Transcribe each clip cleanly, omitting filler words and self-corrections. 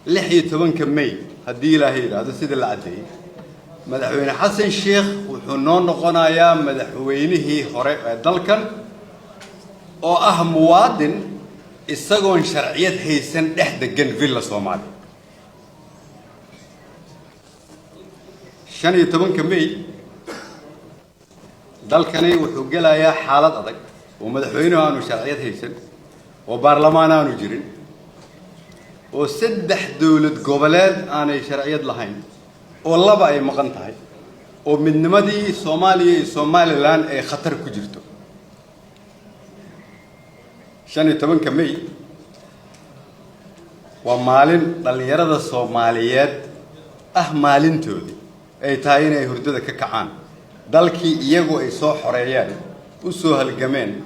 لحية طبعا كمية هدي له هذا سيد العدي مدحوين حسن الشيخ وحنون قنايا مدحوينه هراء دلكن أو أهم وادن السجون شرعية هيسن إحدى جن فيلا صومالي شان يتبون كمية دلكني وحجلا يا حالة أضك ومدحوينه أنو شرعية هيسن وبرلمان أنو جرين وسدح دولة قبلات أنا شرعية لهين والله بقى مقنطعي ومن نمدي صومالي لان أي خطر كجرتو شان يتبون كمية ومالين دليرة الصوماليات مالين تودي أي تاين أي هردة ككعان دالكي يجو أي صو حريان وسوها الجمين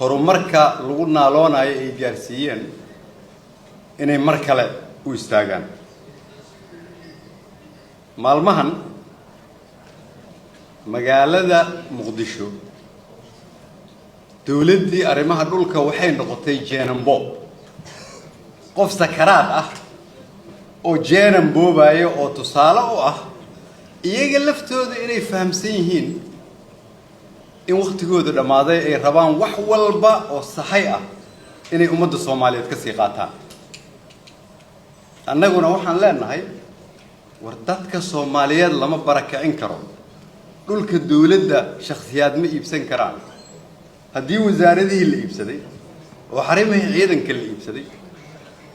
هرمركا لغنا لون أي جارسيين إني مركلة ويستاجان مالمهن مقالة مقدشو دولدي أرمها دولك وحين نقطي جانبو قف سكرات أو جانبو باي أو تصالة iyaga laftooda inay fahamsan yihiin in waqtigooda dhamaaday ay rabaan wax walba oo saxay ah inay ummadda Soomaaliyeed ka sii qaataan annaguna waxaan leenahay war dadka Soomaaliyeed lama barakicin karo dhulka dawladda shakhsiyaad ma iibsan karaan haddii wasaaradihii la iibsaday oo xarimaha ciidanka la iibsaday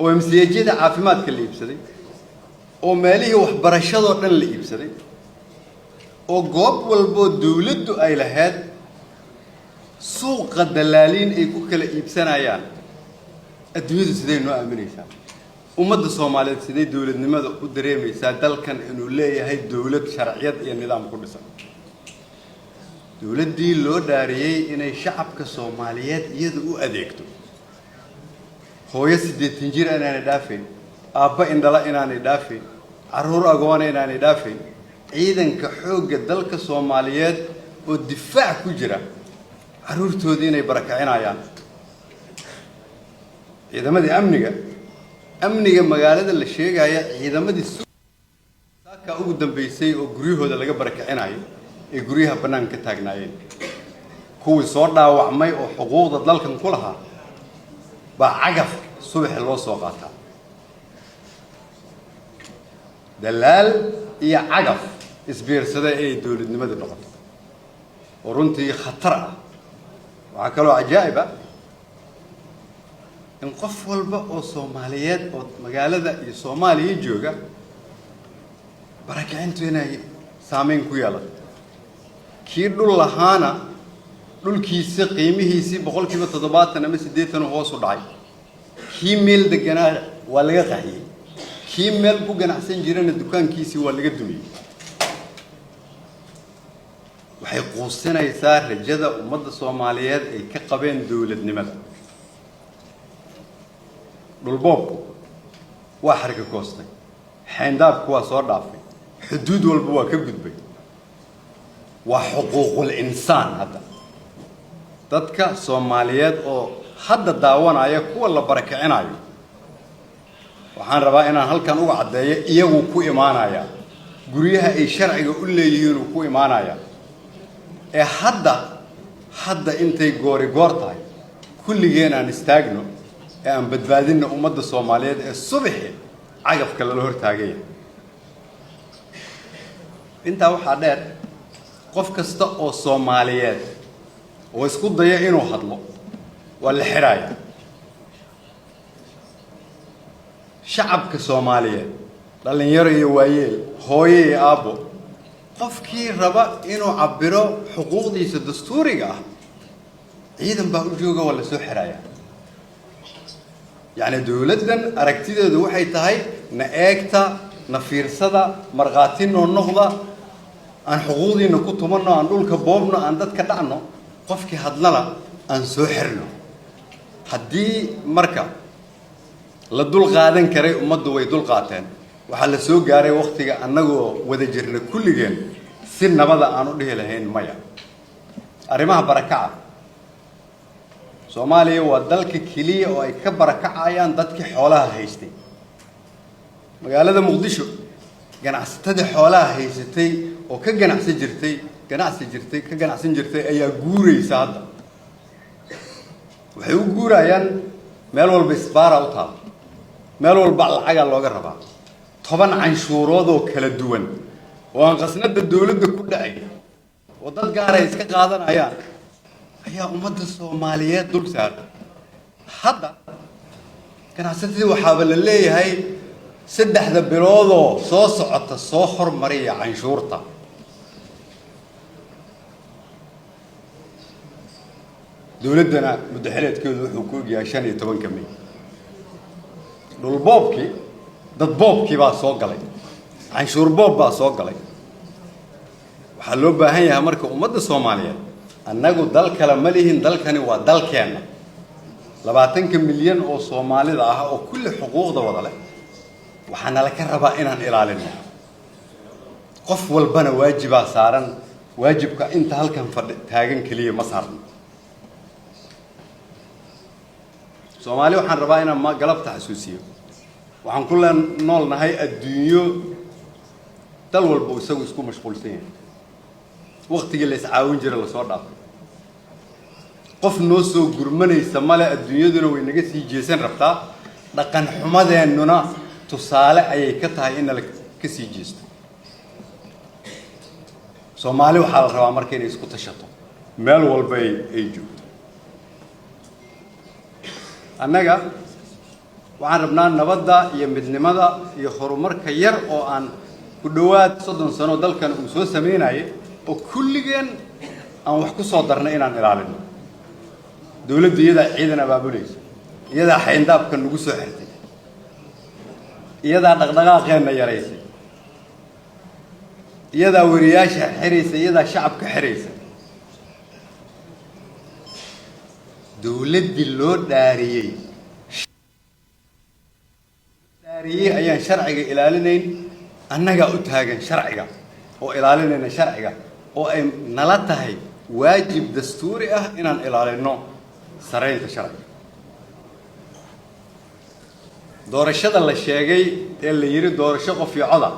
oo MCAjada caafimaadka la iibsaday oo meelihii waxbarashadoo dhan la iibsaday oo goob walbo dawladdu ay lahayd suuqa dalaaliin ay ku kala iibsanayaan adduunyadu sidee noo aaminaysaa ummadda Soomaaliyeed sidee dawladnimada u dareemaysaa dalkan inuu leeyahay dawlad sharciyad iyo nidaam ku dhisan dawladdii loo dhaariyay inay shacabka Soomaaliyeed iyada u adeegto hooyo 80 jir inaanay dhaafin aabba indhala inaanay dhaafin caruur agoon inaanay dhaafin ciidanka xoogga dalka Soomaaliyeed oo difaac ku jira caruurtoodii inay barakacinayaan ciidamadii amniga magaalada la sheegaya ciidamadii saaka ugu dambeysay oo guryahooda laga barakacinayo ee guryaha banaanka taagnaayeen kuwii soo dhaawacmay oo xuquuqda dalkan ku lahaa baa cagaf subax loo soo qaataa dalaal iyo cagaf isbiirsada ay dawladnimada noqoto oo runtii khatar ah waxa kale oo ajaa'ib ah in qof walba oo Soomaaliyeed oo magaalada iyo Soomaaliya jooga barakicintu inay saameyn ku yeelato kii dhul lahaana dhulkiisa qiimihiisa 70% ama 80 hoos u dhacay kii meel deganaa waa laga qaxiyay kii meel ku ganacsan jirana dukaankiisa waa laga dumiyay waxay quusinaysaa rajada ummadda Soomaaliyeed ay ka qabeen dawladnimada dhulboobku waa xarka koostay xeyndaabku waa soo dhaafay xuduud walba waa ka gudbay waa xuquuqul insaan hadda dadka Soomaaliyeed oo hadda daawanaya kuwa la barakicinayo waxaan rabaa inaan halkan uga cadeeyo iyagu ku imaanaya guryaha ay sharciga u leeyihiin ku imaanaya ee hadda intay goor tahay kulligeen aan istaagno ee aan badbaadino ummadda Soomaaliyeed ee subaxi cagafka la hortaagay inta waxa dheer qof kasta oo Soomaaliyeed oo isku daya inuu hadlo waa la xiraaya shacabka Soomaaliyeed dhalinyaro iyo waayeel hooyo iyo aabo qofkii raba inuu cabiro xuquuqdiisa dastuuriga ah ciidan baa u jooga wala soo xiraaya يعني دولتنا أركتيده وحي تهاي نأكتا نفيرسدا مرغاتين النهضة عن حقوقي نكتب منا عن دول كبابنا عن دت كتعنو قفك هدلنا عن سحرنا حدي مركب لدول غادن كري ومدوا ويدول قاتين وحل سوق جاري وقتي أنجو ودجرنا كل جن سن بدأ عنو ده لهين مايا أرمها بركة Soomaaliya waa dalka kaliya oo ay ka barakacayaan dadkii xoolaha haystay magaalada muqdisho ganacsatada xoolaha haysatay oo ka ganacsan jirtay ayaa guuraysa hadda waxay u guurayaan meel walba isbaara u taal meel walba lacaga looga rabaa 10 canshuurood oo kala duwan oo aan qasnada dawladda ku dhacay oo dad gaar ah iska qaadanayaan ayaa ummadda Soomaaliyeed dul saaran hadda ganacsatada waxaa la leeyahay 3 bilood oo soo socota soo hormariya canshuurta dawladdana muddaxileedkeedu wuxuu ku ogyahay 15 May dhul boobkii dad boobkii baa soo galay canshuur boob baa soo galay waxaa loo baahan yahay marka ummadda Soomaaliyeed annagu dal kale ma lihin dalkani waa dalkeena 20 milyan oo Soomaalida ah oo kulli xuquuqda wada leh waxaana la ka rabaa inaan ilaalino qof walbana waajiba saaran waajibka inta halkan taagan kaliya ma saaran Soomaali waxaan rabaa inaan ma galabta xasuusiyo waxaan ku noolnahay adduunyo dal walba isagu isku mashquulsan yahay waqtiga la iscaawin jiray la soo dhaafay qof noo soo gurmanaysa male adduunyaduna way naga sii jeesan rabtaa dhaqan xumadeennuna tusaale ayay ka tahay in la ka sii jeesto Soomaali waxaa la rabaa markay inay isku tashato meel walba ay joogto annaga waxaan rabnaa nabadda iyo midnimada iyo horumarka yar oo aan ku dhawaad 30 sano dalkan uu soo sameeyay oo kulligeen aan wax ku soo darnay inaan ilaalino dawladda iyada ciidan abaabulaysa iyada xayndaabka nagu soo xirtay iyada dhaqdhaqaaqeena yareysay iyada wariyaasha xiraysa iyada shacabka xiraysa dawladdi loo dhaariyay ayaan sharciga ilaalinayn annaga u taagan sharciga oo ilaalinayna sharciga oo ay nala tahay waajib dastuuri ah inaan ilaalino sareynta sharciga doorashada la sheegay ee la yiri doorasho qof iyo cod ah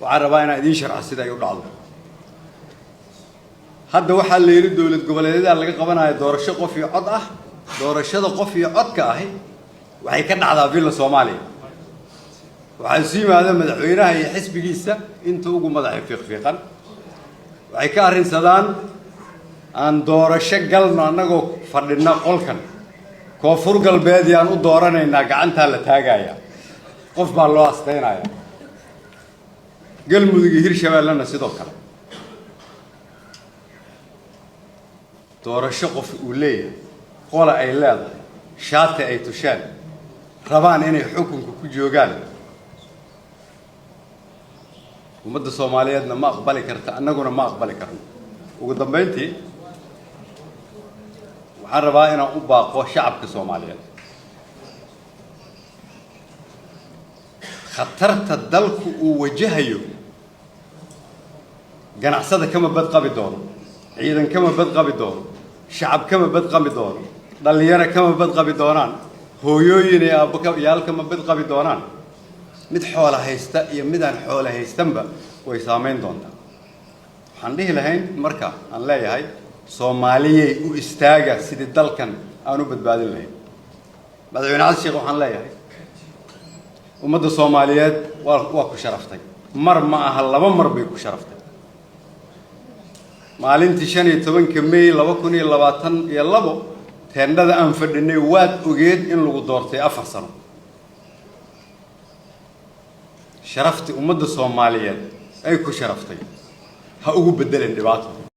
waxaan rabaa inaan idin sharxo sida ay u dhacdo hadda waxaa la yiri dawlad goboleedyada laga qabanayo doorasho qof iyo cod ah doorashada qof iyo codka ahi waxay ka dhacdaa villa Soomaaliya waxaa sii yimaada madaxweynaha iyo xisbigiisa inta ugu madaxay fiiqan waxay ka arrinsadaan aan doorasho galno annagoo fadhina qolkan koonfur galbeed aan u dooranaynaa gacanta la taagaya qof baa loo asteynaya galmudug iyo hirshabeellana sidoo kale doorasho qof uu leeyahay qola ay leedahay shaati ay tushaan rabaan inay xukunka ku joogaan ummadda Soomaaliyeedna ma aqbali karta annaguna ma aqbali karno ugu dambeyntii waxaan rabaa inaan u baaqo shacabka Soomaaliyeed khatarta dalku uu wajahayo ganacsada kama badqabi doono ciidan kama badqabi doono shacab kama badqabi doono dhalinyaro kama badqabi doonaan hooyooyin iyo aabbayaal kama badqabi doonaan mid xoolo haysta iyo mid aan xoolo haystanba way saameyn doontaa waxaan dhihi lahayn marka aan leeyahay Soomaaliyay u istaaga sidii dalkan aan u badbaadin lahayn madaxweyne Cali Sheekh waxaan leeyahay ummadda Soomaaliyeed waa ku sharaftay mar ma aha laba mar bay ku sharaftay maalintii 15 May 2022 teendhada aan fadhinay waad ogeed in lagu doortay 4 sano sharafti ummadda Soomaaliyeed ay ku sharaftay ha ugu bedeleen dhibaato